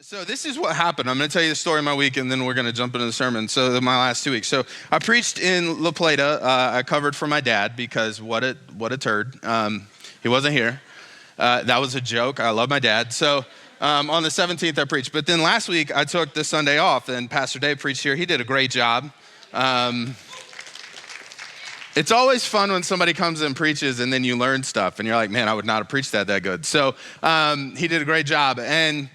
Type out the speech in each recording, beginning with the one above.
So this is what happened. I'm going to tell you the story of my week, and then we're going to jump into the sermon. So my last 2 weeks. So I preached in La Plata. I covered for my dad because what a turd. He wasn't here. That was a joke. I love my dad. So on the 17th, I preached. But then last week, I took the Sunday off, and Pastor Dave preached here. He did a great job. It's always fun when somebody comes and preaches, and then you learn stuff, and you're like, man, I would not have preached that good. So he did a great job, and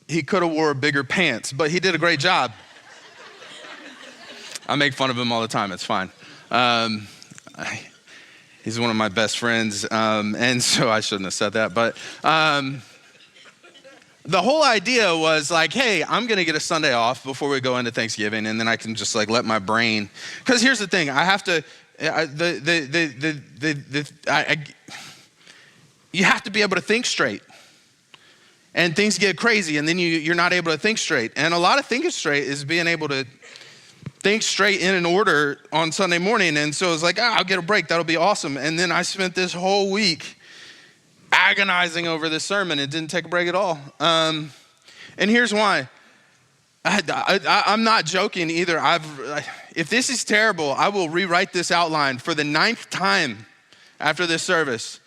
he could have wore bigger pants, but he did a great job. I make fun of him all the time. It's fine. He's one of my best friends, and so I shouldn't have said that. But the whole idea was like, hey, I'm going to get a Sunday off before we go into Thanksgiving, and then I can just like let my brain. Because here's the thing: I have to. You have to be able to think straight. And things get crazy, and then you're not able to think straight. And a lot of thinking straight is being able to think straight in an order on Sunday morning. And so it's like, I'll get a break. That'll be awesome. And then I spent this whole week agonizing over this sermon and didn't take a break at all. And here's why. I'm not joking either. If this is terrible, I will rewrite this outline for the 9th time after this service.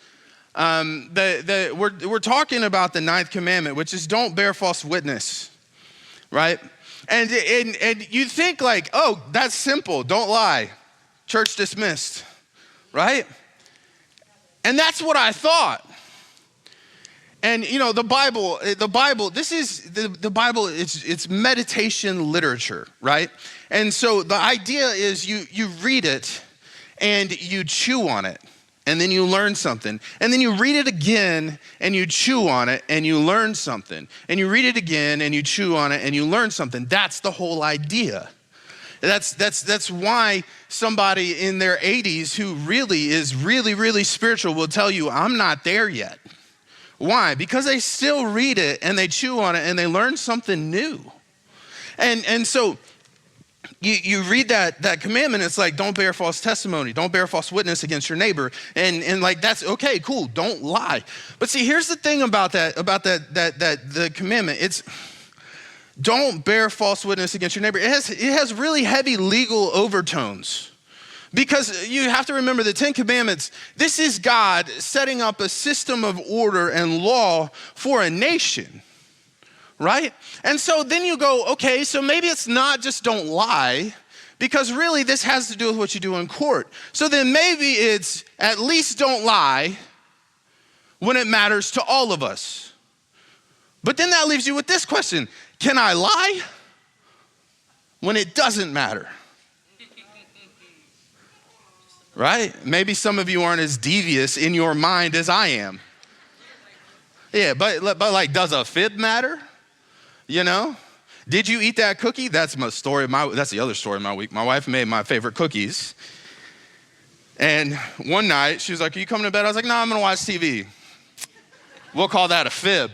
We're talking about the 9th commandment, which is don't bear false witness, right? And you think like, oh, that's simple. Don't lie. Church dismissed, right? And that's what I thought. And you know, the Bible, this is the Bible, it's meditation literature, right? And so the idea is you read it and you chew on it. And then you learn something. And then you read it again and you chew on it and you learn something. And you read it again and you chew on it and you learn something. That's the whole idea. That's why somebody in their 80s who really is really spiritual will tell you, I'm not there yet. Why? Because they still read it and they chew on it and they learn something new. And so you read that commandment, it's like, don't bear false testimony, don't bear false witness against your neighbor. And like, that's okay, cool, don't lie. But see, here's the thing about the commandment. It's don't bear false witness against your neighbor. It has really heavy legal overtones. Because you have to remember the 10 commandments, this is God setting up a system of order and law for a nation. Right? And so then you go, okay, so maybe it's not just don't lie, because really this has to do with what you do in court. So then maybe it's at least don't lie when it matters to all of us. But then that leaves you with this question: can I lie when it doesn't matter? Right? Maybe some of you aren't as devious in your mind as I am. Yeah, but like, does a fib matter? You know, did you eat that cookie? That's the other story of my week. My wife made my favorite cookies. And one night she was like, are you coming to bed? I was like, no, I'm going to watch TV. We'll call that a fib.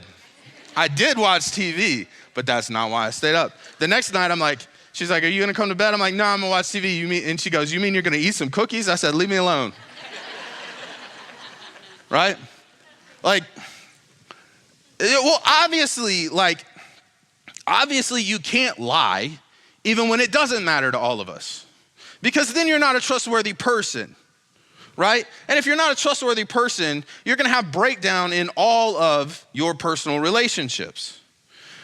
I did watch TV, but that's not why I stayed up. The next night she's like, are you going to come to bed? I'm like, no, I'm going to watch TV. And she goes, you mean you're going to eat some cookies? I said, leave me alone. Right? Like, well, obviously you can't lie even when it doesn't matter to all of us, because then you're not a trustworthy person, right? And if you're not a trustworthy person, you're going to have breakdown in all of your personal relationships.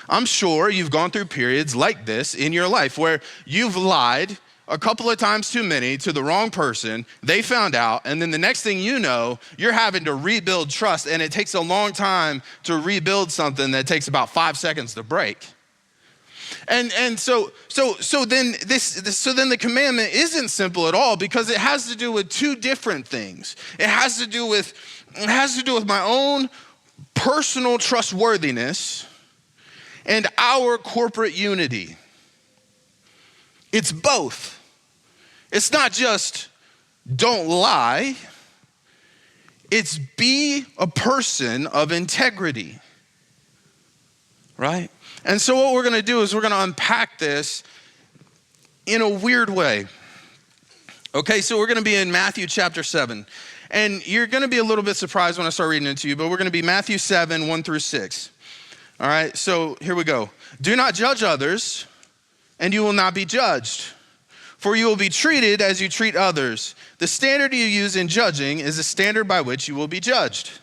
I'm sure you've gone through periods like this in your life where you've lied a couple of times too many to the wrong person, they found out, and then the next thing you know, you're having to rebuild trust, and it takes a long time to rebuild something that takes about 5 seconds to break. And so then the commandment isn't simple at all, because it has to do with two different things. It has to do with my own personal trustworthiness and our corporate unity. It's both. It's not just don't lie. It's be a person of integrity, right? And so what we're going to do is we're going to unpack this in a weird way. Okay, so we're going to be in Matthew chapter 7. And you're going to be a little bit surprised when I start reading it to you, but we're going to be Matthew 7, 1 through 6. All right, so here we go. Do not judge others, and you will not be judged. For you will be treated as you treat others. The standard you use in judging is the standard by which you will be judged.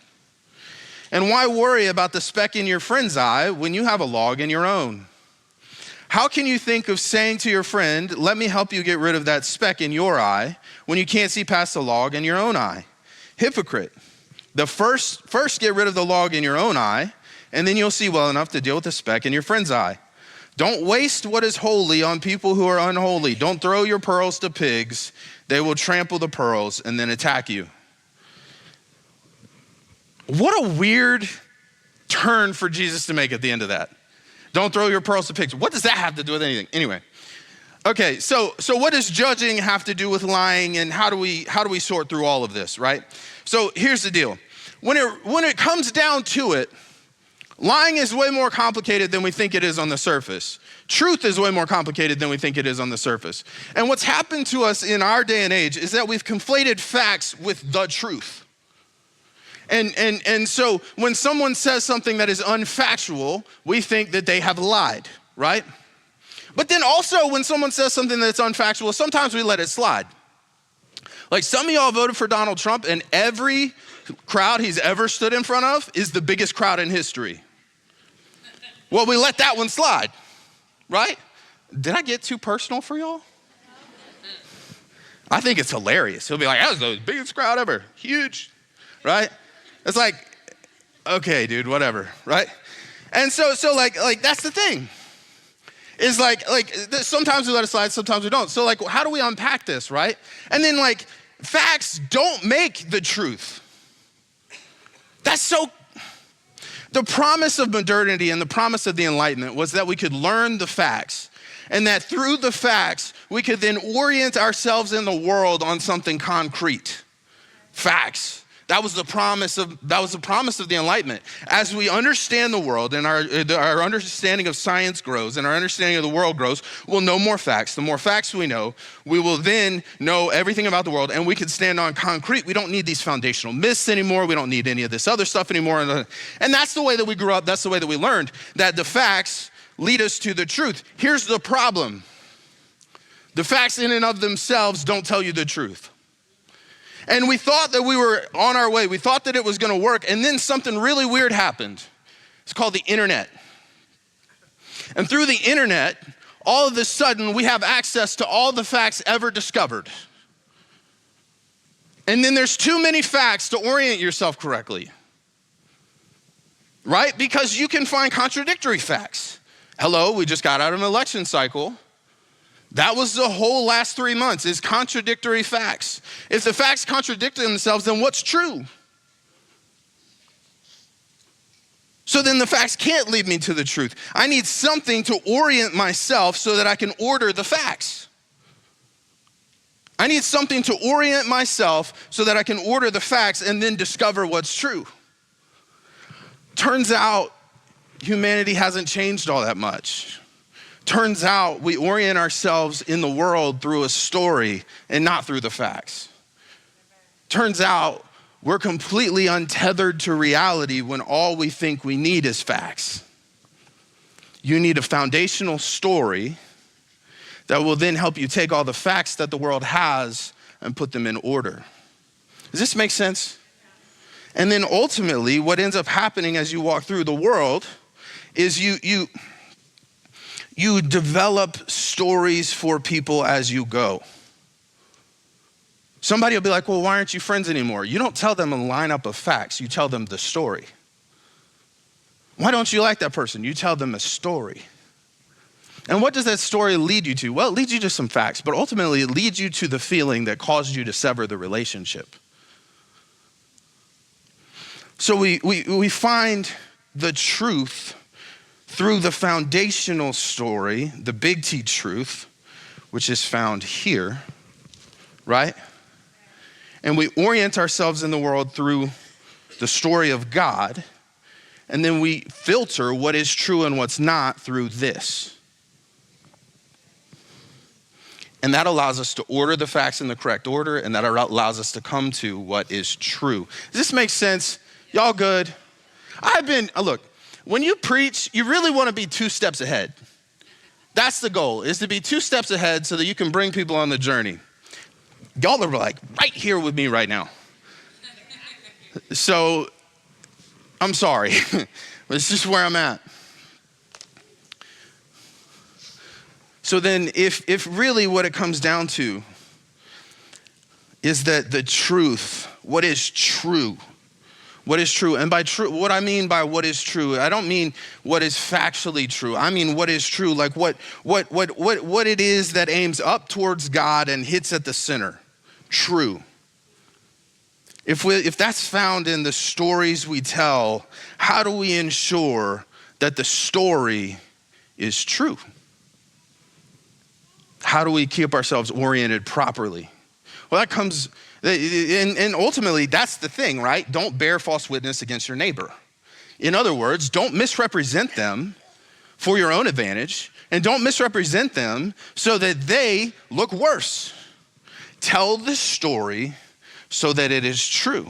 And why worry about the speck in your friend's eye when you have a log in your own? How can you think of saying to your friend, let me help you get rid of that speck in your eye, when you can't see past the log in your own eye? Hypocrite. First get rid of the log in your own eye, and then you'll see well enough to deal with the speck in your friend's eye. Don't waste what is holy on people who are unholy. Don't throw your pearls to pigs. They will trample the pearls and then attack you. What a weird turn for Jesus to make at the end of that. Don't throw your pearls to pigs. What does that have to do with anything? Anyway, okay, so what does judging have to do with lying, and how do we sort through all of this, right? So here's the deal. When it comes down to it, lying is way more complicated than we think it is on the surface. Truth is way more complicated than we think it is on the surface. And what's happened to us in our day and age is that we've conflated facts with the truth. And so when someone says something that is unfactual, we think that they have lied, right? But then also when someone says something that's unfactual, sometimes we let it slide. Like some of y'all voted for Donald Trump, and every crowd he's ever stood in front of is the biggest crowd in history. Well, we let that one slide, right? Did I get too personal for y'all? I think it's hilarious. He'll be like, that was the biggest crowd ever, huge, right? It's like, okay, dude, whatever, right? And so like that's the thing. Is like sometimes we let it slide, sometimes we don't. So like, how do we unpack this, right? And then like, facts don't make the truth. The promise of modernity and the promise of the Enlightenment was that we could learn the facts, and that through the facts, we could then orient ourselves in the world on something concrete. Facts. That was the promise of the Enlightenment. As we understand the world and our understanding of science grows and our understanding of the world grows, we'll know more facts. The more facts we know, we will then know everything about the world, and we can stand on concrete. We don't need these foundational myths anymore. We don't need any of this other stuff anymore. And that's the way that we grew up. That's the way that we learned, that the facts lead us to the truth. Here's the problem. The facts in and of themselves don't tell you the truth. And we thought that we were on our way. We thought that it was going to work. And then something really weird happened. It's called the internet. And through the internet, all of a sudden, we have access to all the facts ever discovered. And then there's too many facts to orient yourself correctly. Right? Because you can find contradictory facts. Hello, we just got out of an election cycle. That was the whole last 3 months, is contradictory facts. If the facts contradict themselves, then what's true? So then the facts can't lead me to the truth. I need something to orient myself so that I can order the facts. I need something to orient myself so that I can order the facts and then discover what's true. Turns out humanity hasn't changed all that much. Turns out we orient ourselves in the world through a story and not through the facts. Turns out we're completely untethered to reality when all we think we need is facts. You need a foundational story that will then help you take all the facts that the world has and put them in order. Does this make sense? And then ultimately, what ends up happening as you walk through the world is you develop stories for people as you go. Somebody will be like, well, why aren't you friends anymore? You don't tell them a lineup of facts. You tell them the story. Why don't you like that person? You tell them a story. And what does that story lead you to? Well, it leads you to some facts, but ultimately it leads you to the feeling that caused you to sever the relationship. So we find the truth through the foundational story, the big T truth, which is found here, right? And we orient ourselves in the world through the story of God, and then we filter what is true and what's not through this. And that allows us to order the facts in the correct order, and that allows us to come to what is true. Does this make sense? Y'all good? Look, when you preach, you really want to be 2 steps ahead. That's the goal, is to be 2 steps ahead so that you can bring people on the journey. Y'all are like right here with me right now. So I'm sorry. It's just where I'm at. So then if really what it comes down to is that the truth, what is true, and by true, what I mean by what is true, I don't mean what is factually true. I mean what is true, like what it is that aims up towards God and hits at the center. True. If that's found in the stories we tell, how do we ensure that the story is true? How do we keep ourselves oriented properly? Well, that comes, and ultimately that's the thing, right? Don't bear false witness against your neighbor. In other words, don't misrepresent them for your own advantage, and don't misrepresent them so that they look worse. Tell the story so that it is true.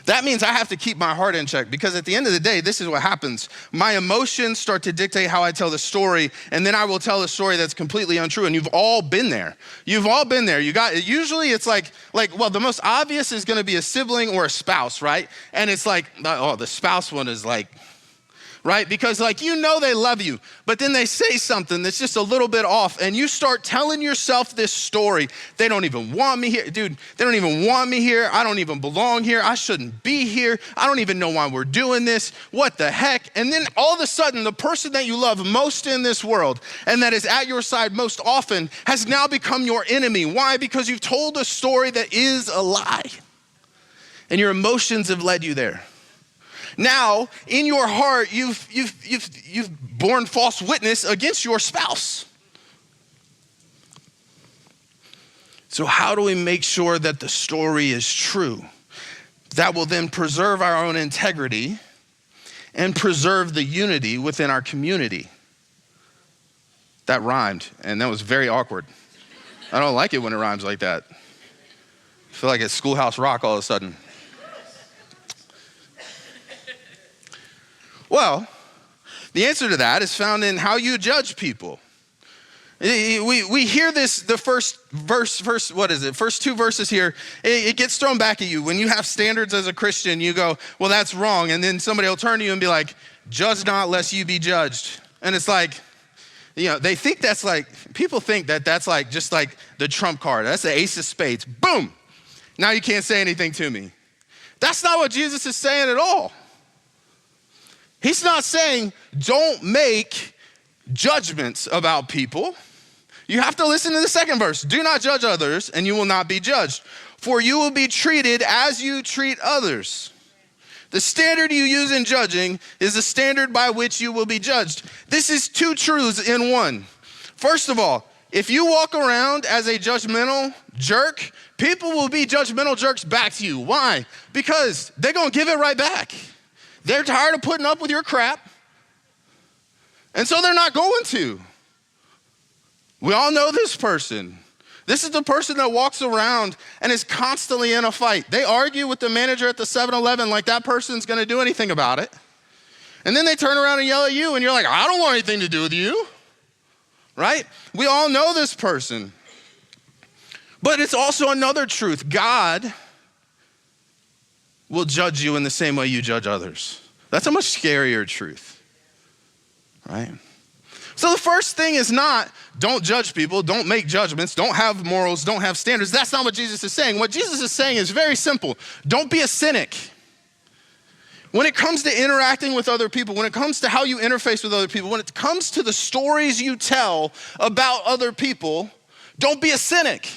That means I have to keep my heart in check, because at the end of the day, this is what happens. My emotions start to dictate how I tell the story, and then I will tell a story that's completely untrue. And you've all been there. You've all been there. Usually it's like, well, the most obvious is gonna be a sibling or a spouse, right? And it's like, oh, the spouse one is like, right? Because like, you know they love you, but then they say something that's just a little bit off, and you start telling yourself this story. They don't even want me here. Dude, they don't even want me here. I don't even belong here. I shouldn't be here. I don't even know why we're doing this. What the heck? And then all of a sudden, the person that you love most in this world and that is at your side most often has now become your enemy. Why? Because you've told a story that is a lie, and your emotions have led you there. Now, in your heart, you've borne false witness against your spouse. So how do we make sure that the story is true? That will then preserve our own integrity and preserve the unity within our community. That rhymed, and that was very awkward. I don't like it when it rhymes like that. I feel like it's Schoolhouse Rock all of a sudden. Well, the answer to that is found in how you judge people. We hear this, the first 2 verses here, it gets thrown back at you. When you have standards as a Christian, you go, well, that's wrong. And then somebody will turn to you and be like, judge not lest you be judged. And it's like, they think that's like, people think that that's like, just like the trump card. That's the ace of spades. Boom. Now you can't say anything to me. That's not what Jesus is saying at all. He's not saying don't make judgments about people. You have to listen to the second verse. Do not judge others, and you will not be judged, for you will be treated as you treat others. The standard you use in judging is the standard by which you will be judged. This is 2 truths in one. First of all, if you walk around as a judgmental jerk, people will be judgmental jerks back to you. Why? Because they're gonna give it right back. They're tired of putting up with your crap, and so they're not going to. We all know this person. This is the person that walks around and is constantly in a fight. They argue with the manager at the 7-Eleven like that person's gonna do anything about it. And then they turn around and yell at you, and you're like, I don't want anything to do with you, right? We all know this person. But it's also another truth. God will judge you in the same way you judge others. That's a much scarier truth, right? So the first thing is not don't judge people, don't make judgments, don't have morals, don't have standards. That's not what Jesus is saying. What Jesus is saying is very simple. Don't be a cynic. When it comes to interacting with other people, when it comes to how you interface with other people, when it comes to the stories you tell about other people, don't be a cynic.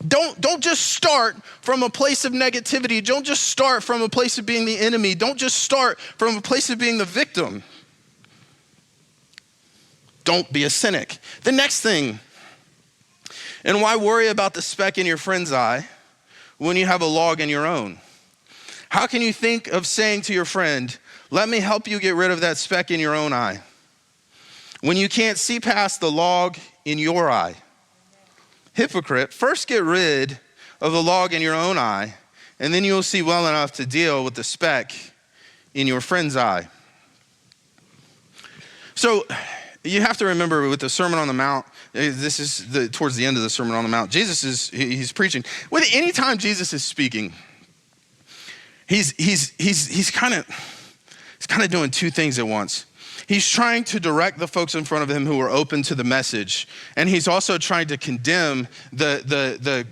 Don't just start from a place of negativity. Don't just start from a place of being the enemy. Don't just start from a place of being the victim. Don't be a cynic. The next thing, and why worry about the speck in your friend's eye when you have a log in your own? How can you think of saying to your friend, let me help you get rid of that speck in your own eye, when you can't see past the log in your eye? Hypocrite, first get rid of the log in your own eye, and then you'll see well enough to deal with the speck in your friend's eye. So you have to remember with the Sermon on the Mount, this is towards the end of the Sermon on the Mount, he's preaching. Anytime Jesus is speaking, he's kind of doing two things at once. He's trying to direct the folks in front of him who are open to the message, and he's also trying to condemn the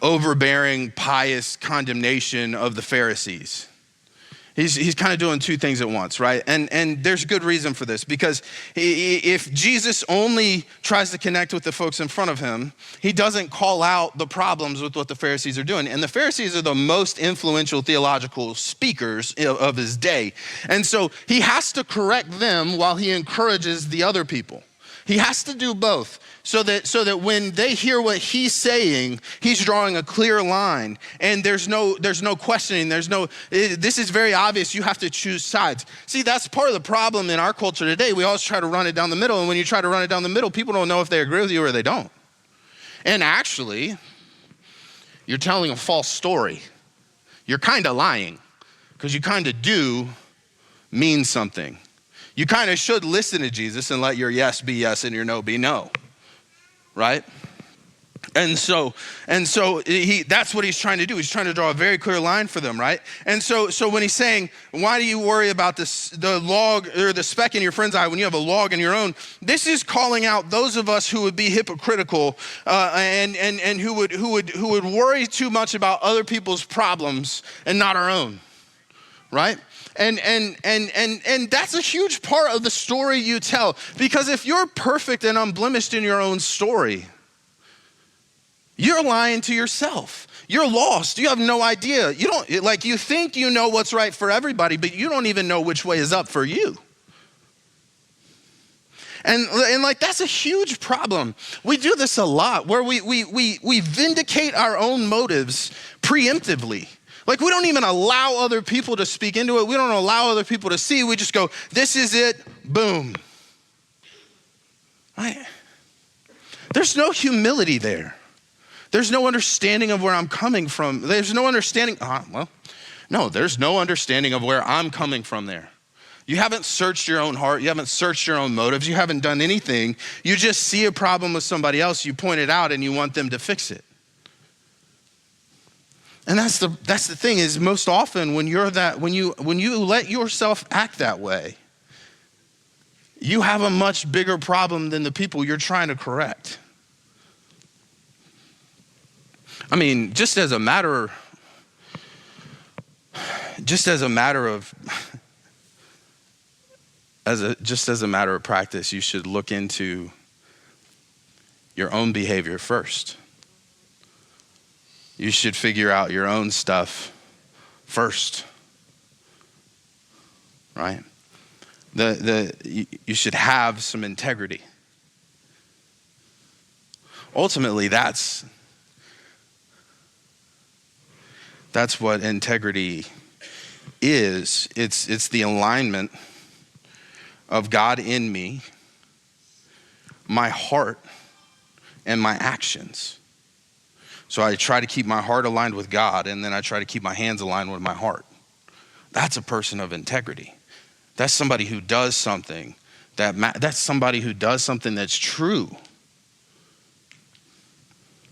overbearing, pious condemnation of the Pharisees. He's kind of doing two things at once, right? And there's good reason for this, because if Jesus only tries to connect with the folks in front of him, he doesn't call out the problems with what the Pharisees are doing. And the Pharisees are the most influential theological speakers of his day. And so he has to correct them while he encourages the other people. He has to do both so that when they hear what he's saying, he's drawing a clear line, and there's no questioning. This is very obvious. You have to choose sides. See, that's part of the problem in our culture today. We always try to run it down the middle, and when you try to run it down the middle, people don't know if they agree with you or they don't. And actually, you're telling a false story. You're kind of lying, because you kind of do mean something. You kind of should listen to Jesus and let your yes be yes and your no be no, right? And so that's what he's trying to do. He's trying to draw a very clear line for them, right? And so when he's saying, why do you worry about the log or the speck in your friend's eye when you have a log in your own? This is calling out those of us who would be hypocritical and who would worry too much about other people's problems and not our own, right? And that's a huge part of the story you tell. Because if you're perfect and unblemished in your own story, you're lying to yourself. You're lost. You have no idea. You think you know what's right for everybody, but you don't even know which way is up for you. And that's a huge problem. We do this a lot, where we vindicate our own motives preemptively. Like, we don't even allow other people to speak into it. We don't allow other people to see. We just go, this is it, boom. Right? There's no humility there. There's no understanding of where I'm coming from. There's no understanding, there's no understanding of where I'm coming from there. You haven't searched your own heart. You haven't searched your own motives. You haven't done anything. You just see a problem with somebody else. You point it out and you want them to fix it. And that's the thing, is most often when you let yourself act that way, you have a much bigger problem than the people you're trying to correct. I mean, just as a matter of practice, you should look into your own behavior first. You should figure out your own stuff first, right? You should have some integrity. Ultimately, that's what integrity is. It's the alignment of God in me, my heart, and my actions. So I try to keep my heart aligned with God, and then I try to keep my hands aligned with my heart. That's a person of integrity. That's somebody who does something that's somebody who does something that's true.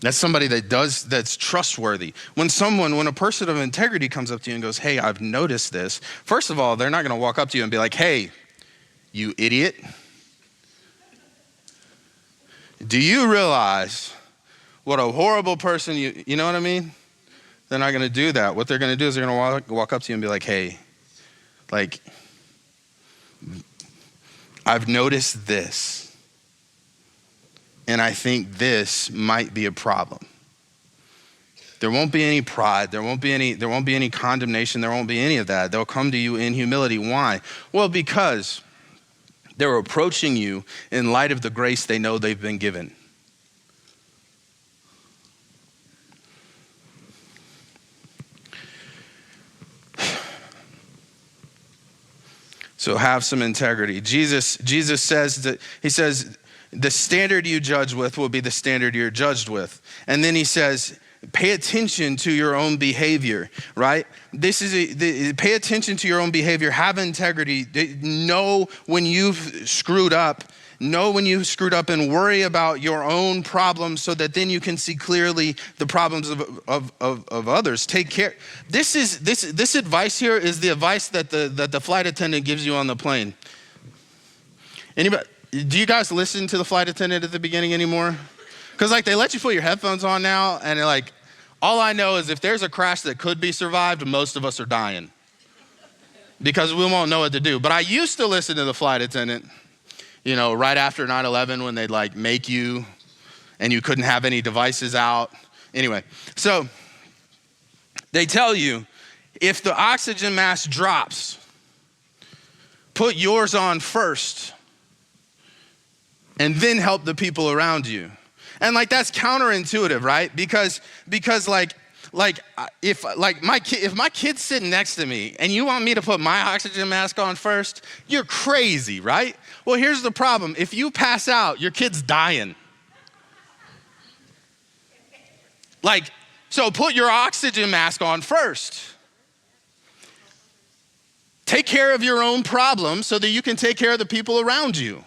That's somebody that's trustworthy. When a person of integrity comes up to you and goes, hey, I've noticed this. First of all, they're not going to walk up to you and be like, hey, you idiot. Do you realize what a horrible person you know what I mean? They're not going to do that. What they're going to do is they're going to walk up to you and be like, hey, I've noticed this, and I think this might be a problem. There won't be any pride. There won't be any condemnation. There won't be any of that. They'll come to you in humility. Why? Well, because they're approaching you in light of the grace they know they've been given. So have some integrity. Jesus says that, he says, the standard you judge with will be the standard you're judged with. And then he says, pay attention to your own behavior, right? Pay attention to your own behavior, have integrity, know when you've screwed up, and worry about your own problems so that then you can see clearly the problems of others. Take care. This advice here is the advice that the flight attendant gives you on the plane. Anybody, do you guys listen to the flight attendant at the beginning anymore? Because like they let you put your headphones on now, and like, all I know is if there's a crash that could be survived, most of us are dying because we won't know what to do. But I used to listen to the flight attendant, right after 9/11 when they'd like make you and you couldn't have any devices out. Anyway, so they tell you if the oxygen mask drops, put yours on first and then help the people around you. And like that's counterintuitive, right? Because if my kid's sitting next to me and you want me to put my oxygen mask on first, you're crazy, right? Well, here's the problem. If you pass out, your kid's dying. So put your oxygen mask on first. Take care of your own problems so that you can take care of the people around you.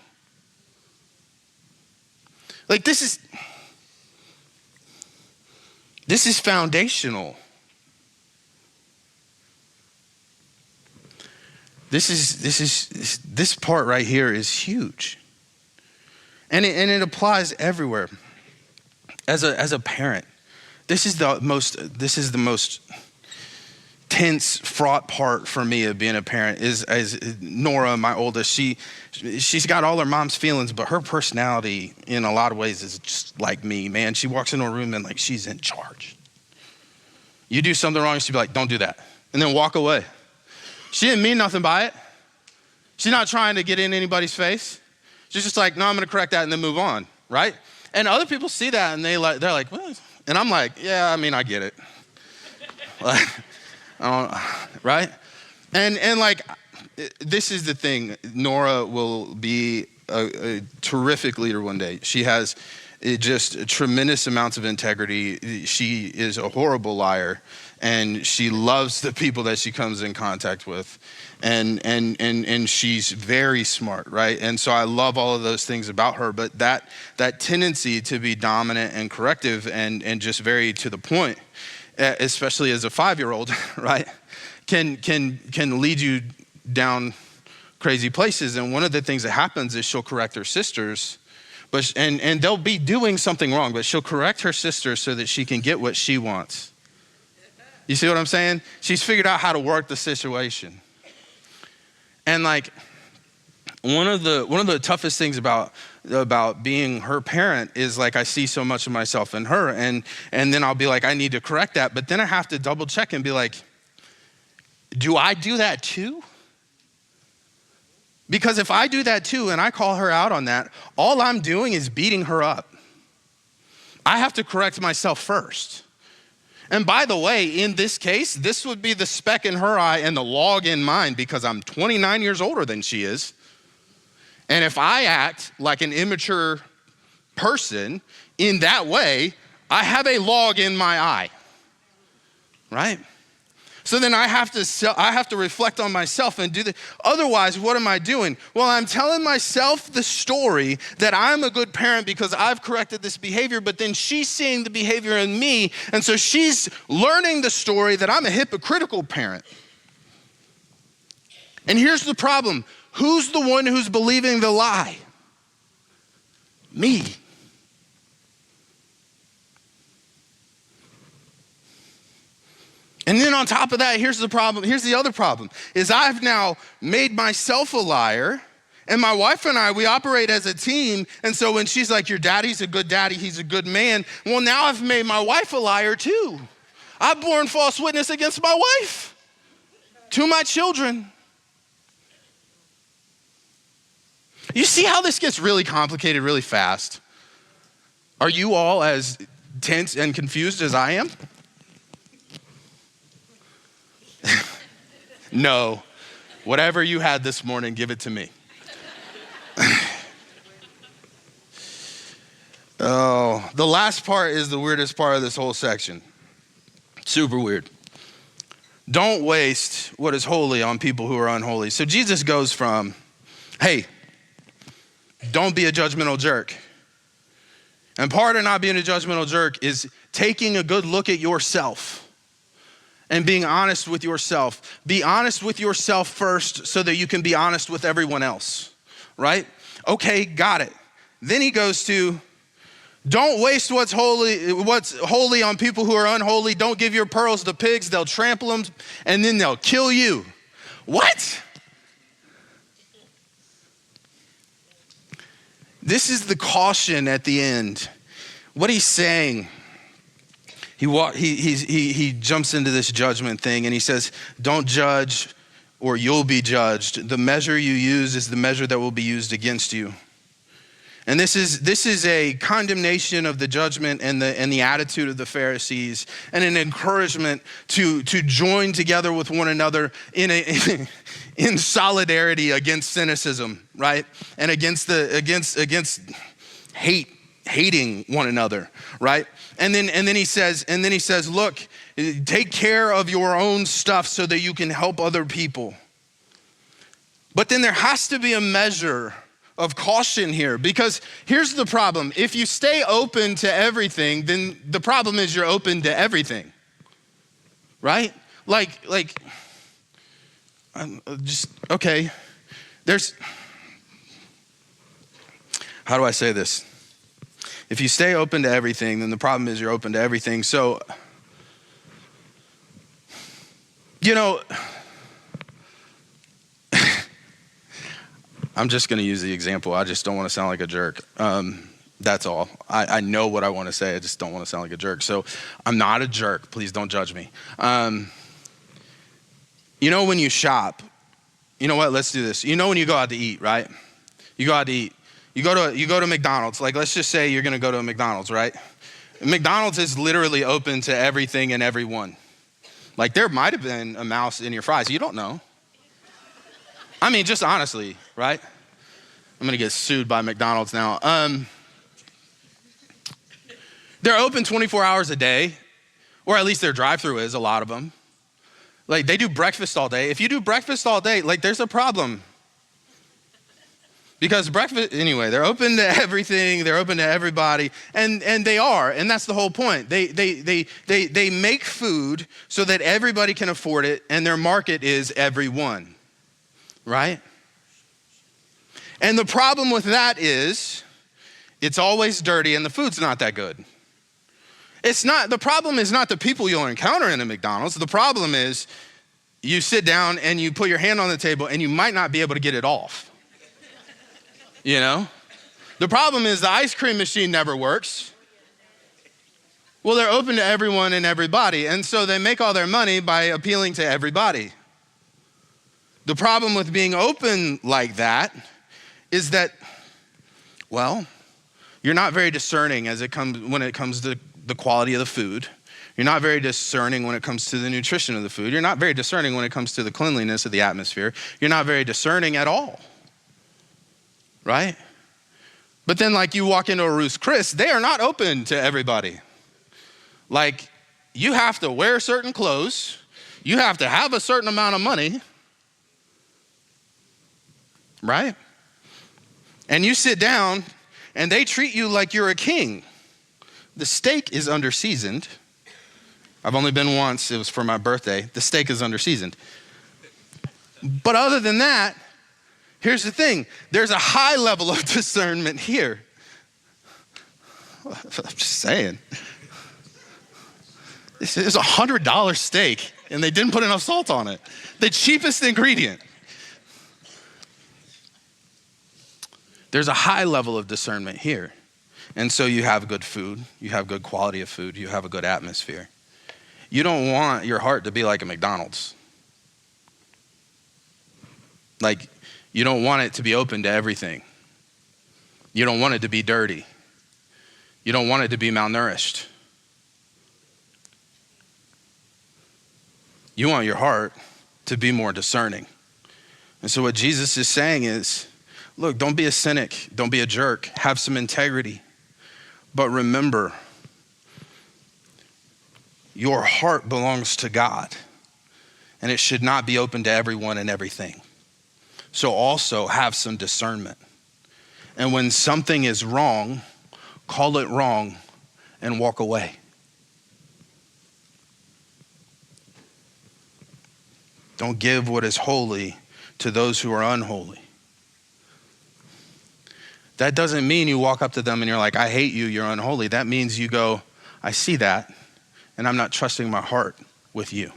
Like this is foundational. This part right here is huge. And it applies everywhere. As a parent, this is the most tense, fraught part for me of being a parent is Nora, my oldest. She's got all her mom's feelings, but her personality in a lot of ways is just like me, man. She walks into a room and like she's in charge. You do something wrong, she'd be like, don't do that. And then walk away. She didn't mean nothing by it. She's not trying to get in anybody's face. She's just like, no, I'm gonna correct that and then move on, right? And other people see that and they're like, what? And I'm like, yeah, I mean, I get it. Right? And like, this is the thing. Nora will be a terrific leader one day. She has just tremendous amounts of integrity. She is a horrible liar, and she loves the people that she comes in contact with. And she's very smart, right? And so I love all of those things about her, but that tendency to be dominant and corrective and just very to the point, especially as a 5-year-old, right, can lead you down crazy places. And one of the things that happens is she'll correct her sisters, and they'll be doing something wrong, but she'll correct her sisters so that she can get what she wants. You see what I'm saying? She's figured out how to work the situation. And like one of the toughest things about being her parent is like I see so much of myself in her, and then I'll be like, I need to correct that, but then I have to double check and be like, do I do that too? Because if I do that too and I call her out on that, all I'm doing is beating her up. I have to correct myself first. And by the way, in this case, this would be the speck in her eye and the log in mine because I'm 29 years older than she is. And if I act like an immature person in that way, I have a log in my eye, right? So then I have to reflect on myself and do that. Otherwise, what am I doing? Well, I'm telling myself the story that I'm a good parent because I've corrected this behavior, but then she's seeing the behavior in me, and so she's learning the story that I'm a hypocritical parent. And here's the problem. Who's the one who's believing the lie? Me. And then on top of that, here's the problem. Here's the other problem, is I've now made myself a liar, and my wife and I, we operate as a team. And so when she's like, your daddy's a good daddy, he's a good man. Well, now I've made my wife a liar too. I've borne false witness against my wife to my children. You see how this gets really complicated really fast? Are you all as tense and confused as I am? No. Whatever you had this morning, give it to me. Oh, the last part is the weirdest part of this whole section. Super weird. Don't waste what is holy on people who are unholy. So Jesus goes from, hey, don't be a judgmental jerk. And part of not being a judgmental jerk is taking a good look at yourself and being honest with yourself. Be honest with yourself first so that you can be honest with everyone else, right? Okay, got it. Then he goes to, don't waste what's holy on people who are unholy. Don't give your pearls to pigs. They'll trample them and then they'll kill you. What? This is the caution at the end. What he's saying, he jumps into this judgment thing and he says, don't judge or you'll be judged. The measure you use is the measure that will be used against you. And this is a condemnation of the judgment and the attitude of the Pharisees, and an encouragement to join together with one another in solidarity against cynicism, right? And against hating one another, right? And then he says, look, take care of your own stuff so that you can help other people. But then there has to be a measure of caution here, because here's the problem. If you stay open to everything, then the problem is you're open to everything, right? Okay. How do I say this? If you stay open to everything, then the problem is you're open to everything. So, I'm just going to use the example. I just don't want to sound like a jerk. That's all. I know what I want to say. I just don't want to sound like a jerk. So I'm not a jerk. Please don't judge me. When you shop, you know what? Let's do this. When you go out to eat, right? You go out to eat. You go to McDonald's. Like, let's just say you're going to go to a McDonald's, right? McDonald's is literally open to everything and everyone. Like, there might have been a mouse in your fries. You don't know. I mean, just honestly, right? I'm going to get sued by McDonald's now. They're open 24 hours a day, or at least their drive-thru is, a lot of them. Like, they do breakfast all day. If you do breakfast all day, like, there's a problem. Because breakfast, anyway, they're open to everything, they're open to everybody, and they are, and that's the whole point. They make food so that everybody can afford it, and their market is everyone. Right? And the problem with that is it's always dirty and the food's not that good. The problem is not the people you'll encounter in a McDonald's. The problem is you sit down and you put your hand on the table and you might not be able to get it off. The problem is the ice cream machine never works. Well, they're open to everyone and everybody, and so they make all their money by appealing to everybody. The problem with being open like that is that, well, you're not very discerning when it comes to the quality of the food. You're not very discerning when it comes to the nutrition of the food. You're not very discerning when it comes to the cleanliness of the atmosphere. You're not very discerning at all, right? But then, like, you walk into a Ruth's Chris, they are not open to everybody. Like, you have to wear certain clothes. You have to have a certain amount of money. Right? And you sit down and they treat you like you're a king. The steak is under-seasoned. I've only been once. It was for my birthday. The steak is under-seasoned. But other than that, here's the thing. There's a high level of discernment here. I'm just saying. This is a $100 steak and they didn't put enough salt on it. The cheapest ingredient. There's a high level of discernment here. And so you have good food, you have good quality of food, you have a good atmosphere. You don't want your heart to be like a McDonald's. Like, you don't want it to be open to everything. You don't want it to be dirty. You don't want it to be malnourished. You want your heart to be more discerning. And so what Jesus is saying is, look, don't be a cynic. Don't be a jerk. Have some integrity. But remember, your heart belongs to God, and it should not be open to everyone and everything. So also have some discernment. And when something is wrong, call it wrong and walk away. Don't give what is holy to those who are unholy. That doesn't mean you walk up to them and you're like, I hate you, you're unholy. That means you go, I see that, and I'm not trusting my heart with you.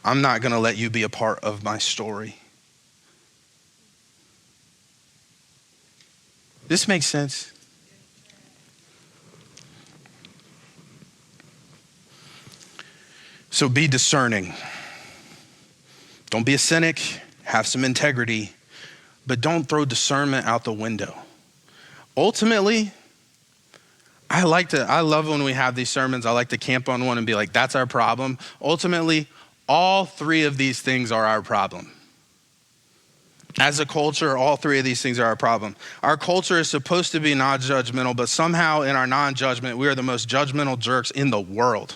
I'm not going to let you be a part of my story. This makes sense. So be discerning. Don't be a cynic. Have some integrity. But don't throw discernment out the window. Ultimately, I love when we have these sermons. I like to camp on one and be like, that's our problem. Ultimately, all three of these things are our problem. As a culture, all three of these things are our problem. Our culture is supposed to be non-judgmental, but somehow in our non-judgment, we are the most judgmental jerks in the world.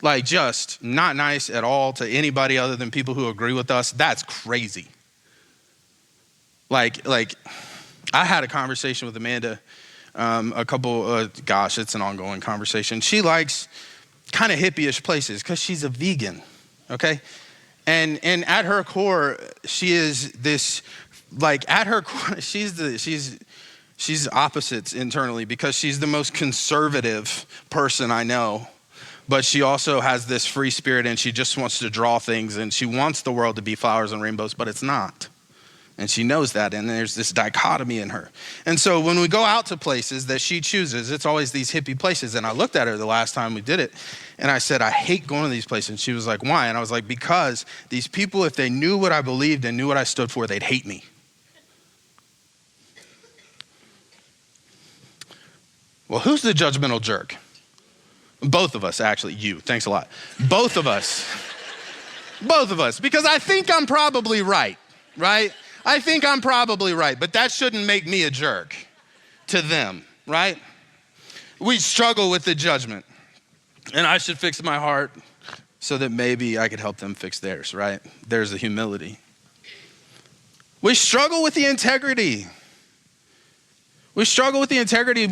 Like, just not nice at all to anybody other than people who agree with us. That's crazy. Like I had a conversation with Amanda it's an ongoing conversation. She likes kind of hippie-ish places because she's a vegan, okay? And at her core, she is this, like at her core, she's opposites internally because she's the most conservative person I know. But she also has this free spirit and she just wants to draw things and she wants the world to be flowers and rainbows, but it's not. And she knows that, and there's this dichotomy in her. And so when we go out to places that she chooses, it's always these hippie places. And I looked at her the last time we did it, and I said, I hate going to these places. And she was like, why? And I was like, because these people, if they knew what I believed and knew what I stood for, they'd hate me. Well, who's the judgmental jerk? Both of us, actually. You. Thanks a lot. Both of us. Both of us. Because I think I'm probably right? I think I'm probably right, but that shouldn't make me a jerk to them, right? We struggle with the judgment, and I should fix my heart so that maybe I could help them fix theirs, right? There's the humility. We struggle with the integrity. We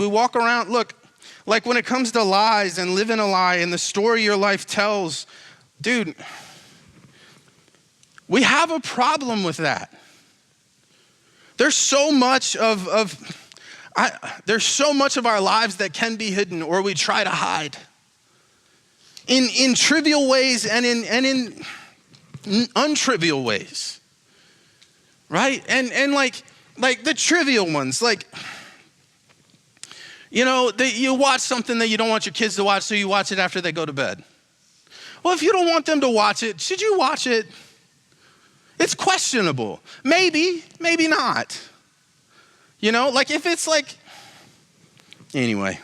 walk around, look, like when it comes to lies and living a lie and the story your life tells, dude, we have a problem with that. There's so much of our lives that can be hidden or we try to hide in trivial ways and in untrivial ways, right? And like the trivial ones, like, you know, you watch something that you don't want your kids to watch, so you watch it after they go to bed. Well, if you don't want them to watch it, should you watch it? It's questionable. Maybe not. You know, like if it's like, anyway,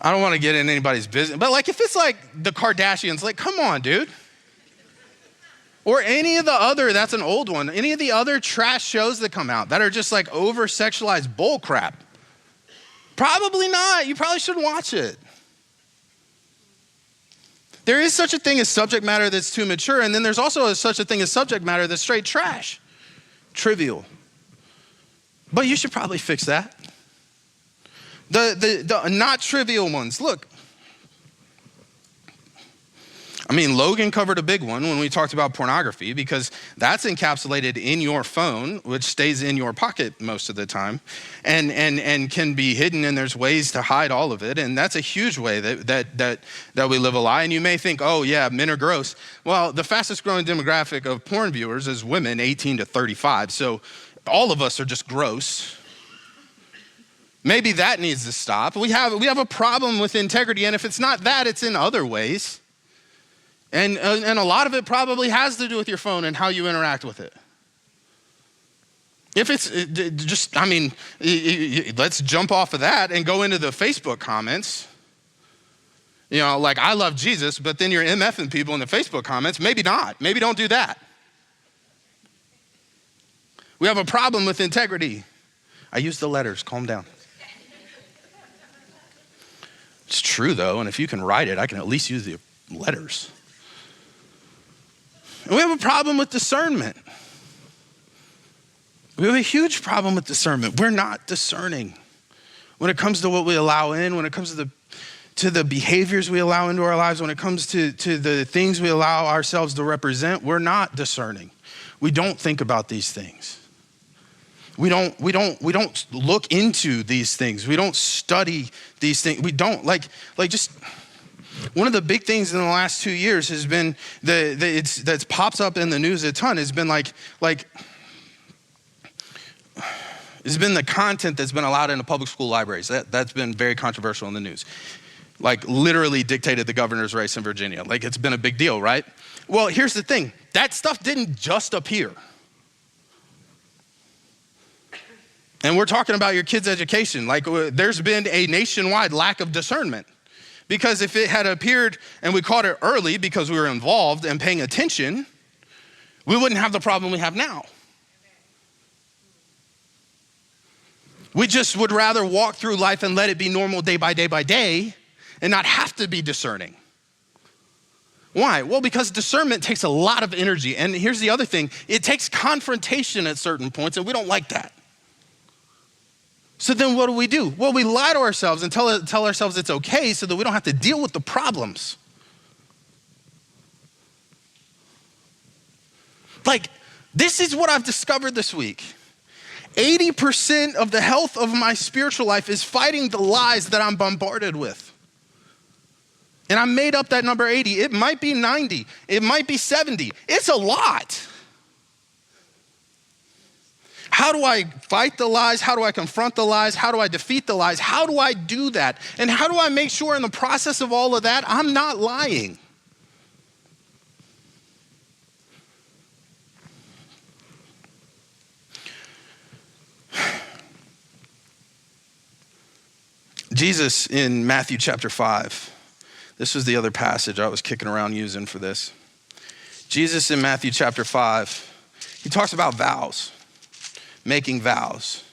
I don't want to get in anybody's business, but like if it's like the Kardashians, like, come on, dude. Or any of the other, that's an old one, any of the other trash shows that come out that are just like over-sexualized bull crap. Probably not. You probably shouldn't watch it. There is such a thing as subject matter that's too mature, and then there's also such a thing as subject matter that's straight trash, trivial. But you should probably fix that. The not trivial ones. Look, I mean, Logan covered a big one when we talked about pornography because that's encapsulated in your phone, which stays in your pocket most of the time and can be hidden, and there's ways to hide all of it. And that's a huge way that we live a lie. And you may think, oh yeah, men are gross. Well, the fastest growing demographic of porn viewers is women 18 to 35. So all of us are just gross. Maybe that needs to stop. We have a problem with integrity, and if it's not that, it's in other ways. And a lot of it probably has to do with your phone and how you interact with it. If it's just, I mean, let's jump off of that and go into the Facebook comments. You know, like, I love Jesus, but then you're MFing people in the Facebook comments. Maybe not. Maybe don't do that. We have a problem with integrity. I use the letters, calm down. It's true though, and if you can write it, I can at least use the letters. And we have a problem with discernment. We have a huge problem with discernment. We're not discerning. When it comes to what we allow in, when it comes to the behaviors we allow into our lives, when it comes to the things we allow ourselves to represent, we're not discerning. We don't think about these things. We don't look into these things. We don't study these things. We don't just one of the big things in the last 2 years has been that pops up in the news a ton has been like it's been the content that's been allowed in the public school libraries. That's been very controversial in the news. Like literally dictated the governor's race in Virginia. Like it's been a big deal, right? Well, here's the thing. That stuff didn't just appear. And we're talking about your kids' education. Like there's been a nationwide lack of discernment. Because if it had appeared and we caught it early because we were involved and paying attention, we wouldn't have the problem we have now. We just would rather walk through life and let it be normal day by day by day and not have to be discerning. Why? Well, because discernment takes a lot of energy. And here's the other thing. It takes confrontation at certain points, and we don't like that. So then what do? Well, we lie to ourselves and tell ourselves it's okay so that we don't have to deal with the problems. Like, this is what I've discovered this week. 80% of the health of my spiritual life is fighting the lies that I'm bombarded with. And I made up that number 80. It might be 90. It might be 70. It's a lot. How do I fight the lies? How do I confront the lies? How do I defeat the lies? How do I do that? And how do I make sure in the process of all of that, I'm not lying? Jesus in Matthew chapter 5, this was the other passage I was kicking around using for this. Jesus in Matthew chapter 5, he talks about vows, making vows.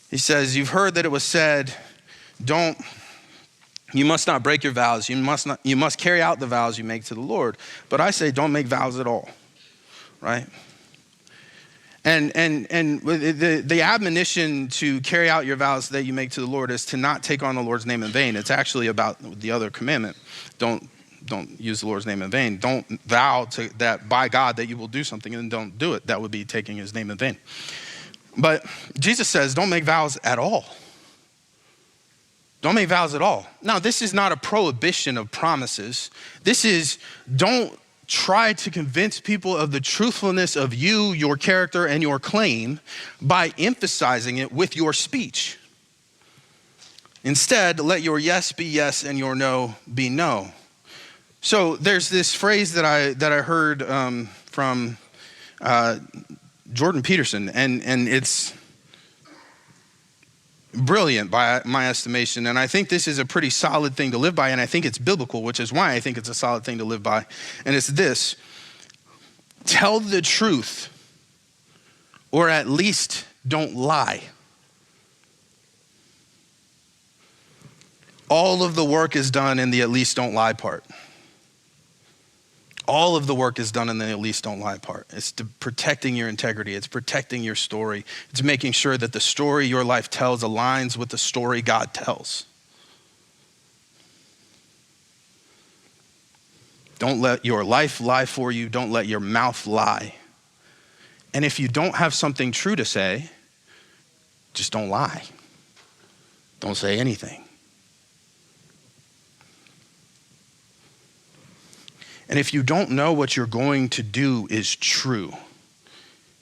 He says, you've heard that it was said, you must not break your vows. You must carry out the vows you make to the Lord. But I say, don't make vows at all, right? And the admonition to carry out your vows that you make to the Lord is to not take on the Lord's name in vain. It's actually about the other commandment. Don't use the Lord's name in vain. Don't vow to that by God that you will do something and don't do it. That would be taking his name in vain. But Jesus says, don't make vows at all. Don't make vows at all. Now, this is not a prohibition of promises. This is don't try to convince people of the truthfulness of you, your character, and your claim by emphasizing it with your speech. Instead, let your yes be yes and your no be no. So there's this phrase that I heard from Jordan Peterson, and it's brilliant by my estimation. And I think this is a pretty solid thing to live by, and I think it's biblical, which is why I think it's a solid thing to live by. And it's this: tell the truth, or at least don't lie. All of the work is done in the at least don't lie part. All of the work is done in the at least don't lie part. It's protecting your integrity. It's protecting your story. It's making sure that the story your life tells aligns with the story God tells. Don't let your life lie for you. Don't let your mouth lie. And if you don't have something true to say, just don't lie. Don't say anything. And if you don't know what you're going to do is true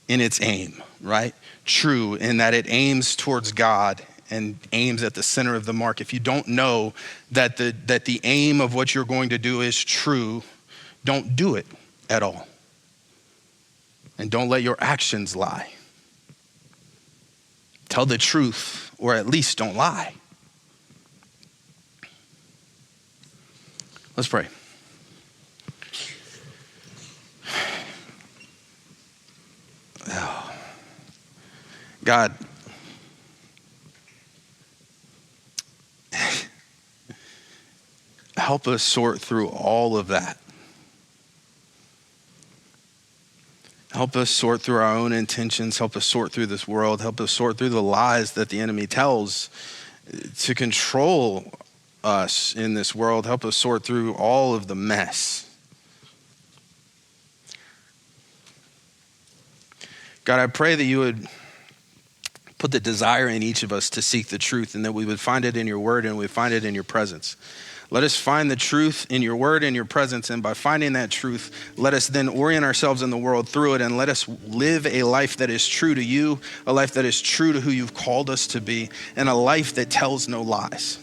in its aim, right? True in that it aims towards God and aims at the center of the mark. If you don't know that the aim of what you're going to do is true, don't do it at all. And don't let your actions lie. Tell the truth, or at least don't lie. Let's pray. God, help us sort through all of that. Help us sort through our own intentions. Help us sort through this world. Help us sort through the lies that the enemy tells to control us in this world. Help us sort through all of the mess. God, I pray that you would put the desire in each of us to seek the truth, and that we would find it in your word and we find it in your presence. Let us find the truth in your word and your presence, and by finding that truth, let us then orient ourselves in the world through it, and let us live a life that is true to you, a life that is true to who you've called us to be, and a life that tells no lies.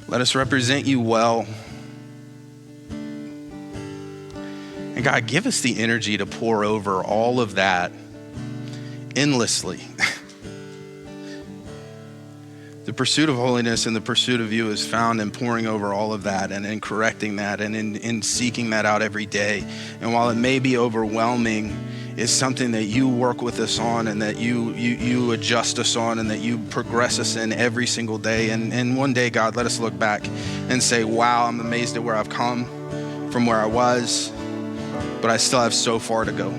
Let us represent you well. And God, give us the energy to pour over all of that endlessly. The pursuit of holiness and the pursuit of you is found in pouring over all of that and in correcting that and in seeking that out every day. And while it may be overwhelming, it's something that you work with us on, and that you adjust us on, and that you progress us in every single day. And one day, God, let us look back and say, wow, I'm amazed at where I've come from where I was, but I still have so far to go.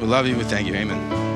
We love you. We thank you. Amen.